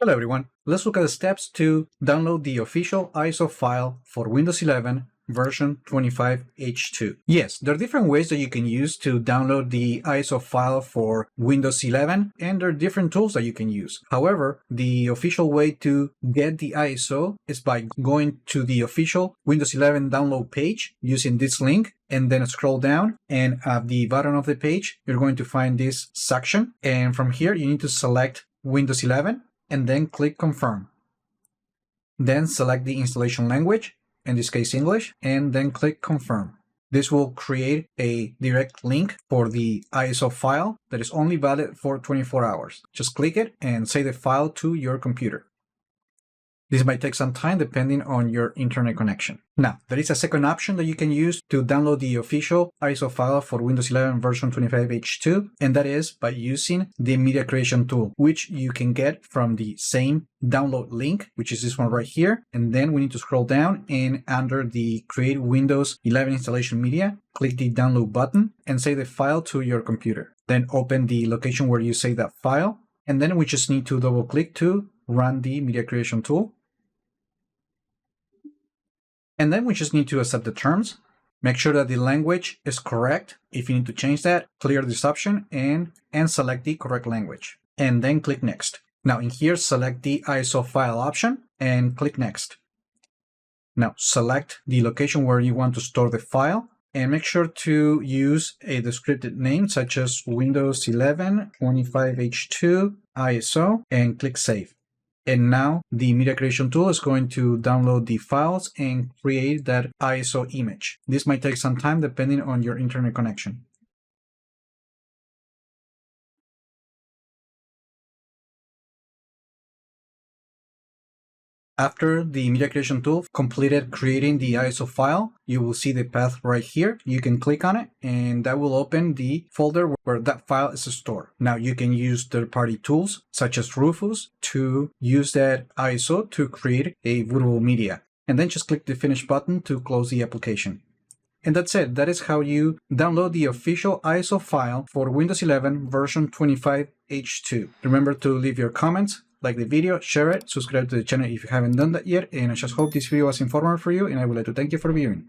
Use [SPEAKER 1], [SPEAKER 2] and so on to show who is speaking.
[SPEAKER 1] Hello everyone, let's look at the steps to download the official ISO file for Windows 11 version 25H2. Yes, there are different ways that you can use to download the ISO file for Windows 11, and there are different tools that you can use. However, the official way to get the ISO is by going to the official Windows 11 download page using this link, and then scroll down, and at the bottom of the page you're going to find this section, and from here you need to select Windows 11 and then click confirm. Then select the installation language, in this case English, and then click confirm. This will create a direct link for the ISO file that is only valid for 24 hours. Just click it and save the file to your computer. This might take some time depending on your internet connection. Now, there is a second option that you can use to download the official ISO file for Windows 11 version 25H2, and that is by using the Media Creation tool, which you can get from the same download link, which is this one right here. And then we need to scroll down, and under the Create Windows 11 Installation Media, click the download button and save the file to your computer. Then open the location where you save that file, and then we just need to double click to run the Media Creation tool. And then we just need to accept the terms. Make sure that the language is correct. If you need to change that, clear this option and select the correct language. And then click Next. Now in here, select the ISO file option and click Next. Now select the location where you want to store the file, and make sure to use a descriptive name such as Windows 11 25H2 ISO and click Save. And now the Media Creation tool is going to download the files and create that ISO image. This might take some time depending on your internet connection. After the Media Creation tool completed creating the ISO file, you will see the path right here. You can click on it and that will open the folder where that file is stored. Now you can use third-party tools such as Rufus to use that ISO to create a bootable media. And then just click the Finish button to close the application. And that's it. That is how you download the official ISO file for Windows 11 version 25H2. Remember to leave your comments, like the video, share it, subscribe to the channel if you haven't done that yet, and I just hope this video was informative for you, and I would like to thank you for viewing.